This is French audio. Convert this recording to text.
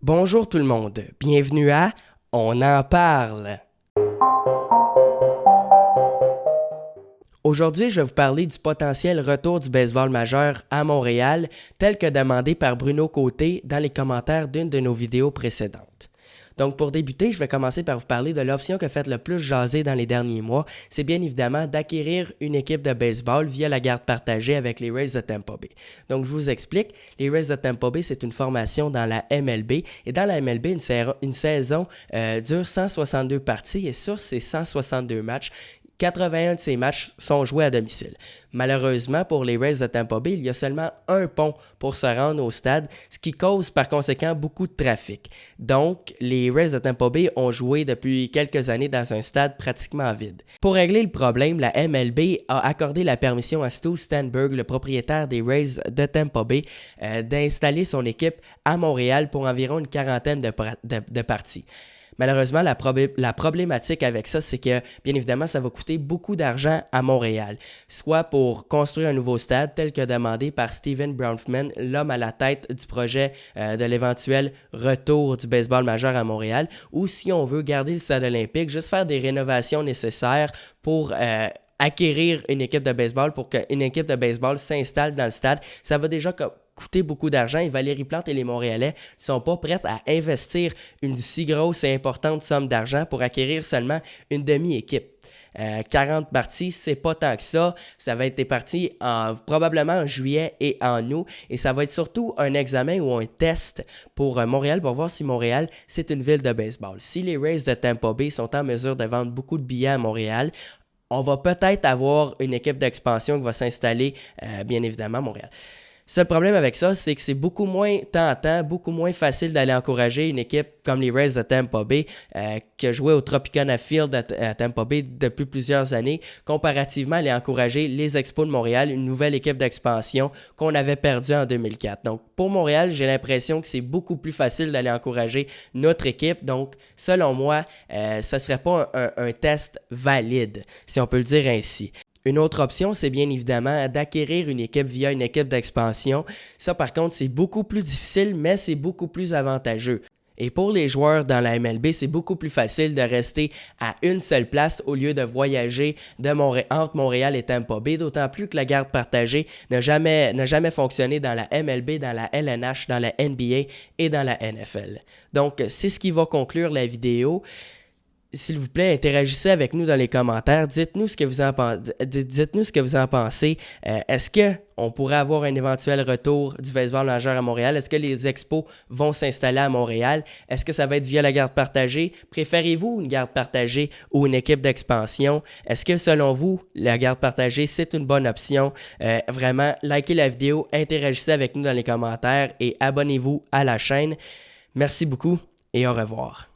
Bonjour tout le monde, bienvenue à On en parle. Aujourd'hui, je vais vous parler du potentiel retour du baseball majeur à Montréal, tel que demandé par Bruno Côté dans les commentaires d'une de nos vidéos précédentes. Donc pour débuter, je vais commencer par vous parler de l'option qui a fait le plus jaser dans les derniers mois. C'est bien évidemment d'acquérir une équipe de baseball via la garde partagée avec les Rays de Tampa Bay. Donc je vous explique, les Rays de Tampa Bay, c'est une formation dans la MLB. Et dans la MLB, une saison dure 162 parties et sur ces 162 matchs, 81 de ces matchs sont joués à domicile. Malheureusement, pour les Rays de Tampa Bay, il y a seulement un pont pour se rendre au stade, ce qui cause par conséquent beaucoup de trafic. Donc, les Rays de Tampa Bay ont joué depuis quelques années dans un stade pratiquement vide. Pour régler le problème, la MLB a accordé la permission à Stu Sternberg, le propriétaire des Rays de Tampa Bay, d'installer son équipe à Montréal pour environ une quarantaine de parties. Malheureusement, la problématique avec ça, c'est que, bien évidemment, ça va coûter beaucoup d'argent à Montréal, soit pour construire un nouveau stade tel que demandé par Steven Bronfman, l'homme à la tête du projet de l'éventuel retour du baseball majeur à Montréal, ou si on veut garder le stade olympique, juste faire des rénovations nécessaires pour acquérir une équipe de baseball pour qu'une équipe de baseball s'installe dans le stade. Ça va déjà coûter beaucoup d'argent et Valérie Plante et les Montréalais ne sont pas prêts à investir une si grosse et importante somme d'argent pour acquérir seulement une demi-équipe. 40 parties, c'est pas tant que ça. Ça va être des parties probablement en juillet et en août. Et ça va être surtout un examen ou un test pour Montréal pour voir si Montréal, c'est une ville de baseball. Si les Rays de Tampa Bay sont en mesure de vendre beaucoup de billets à Montréal, on va peut-être avoir une équipe d'expansion qui va s'installer, bien évidemment, à Montréal. Seul problème avec ça, c'est que c'est beaucoup moins tentant, beaucoup moins facile d'aller encourager une équipe comme les Rays de Tampa Bay qui a joué au Tropicana Field à Tampa Bay depuis plusieurs années, comparativement à aller encourager les Expos de Montréal, une nouvelle équipe d'expansion qu'on avait perdue en 2004. Donc pour Montréal, j'ai l'impression que c'est beaucoup plus facile d'aller encourager notre équipe. Donc selon moi, ça ne serait pas un test valide, si on peut le dire ainsi. Une autre option, c'est bien évidemment d'acquérir une équipe via une équipe d'expansion. Ça, par contre, c'est beaucoup plus difficile, mais c'est beaucoup plus avantageux. Et pour les joueurs dans la MLB, c'est beaucoup plus facile de rester à une seule place au lieu de voyager entre Montréal et Tampa Bay, d'autant plus que la garde partagée n'a jamais fonctionné dans la MLB, dans la LNH, dans la NBA et dans la NFL. Donc, c'est ce qui va conclure la vidéo. S'il vous plaît, interagissez avec nous dans les commentaires. Dites-nous ce que vous en pensez. Est-ce qu'on pourrait avoir un éventuel retour du baseball majeur à Montréal? Est-ce que les expos vont s'installer à Montréal? Est-ce que ça va être via la garde partagée? Préférez-vous une garde partagée ou une équipe d'expansion? Est-ce que selon vous, la garde partagée, c'est une bonne option? Vraiment, likez la vidéo, interagissez avec nous dans les commentaires et abonnez-vous à la chaîne. Merci beaucoup et au revoir.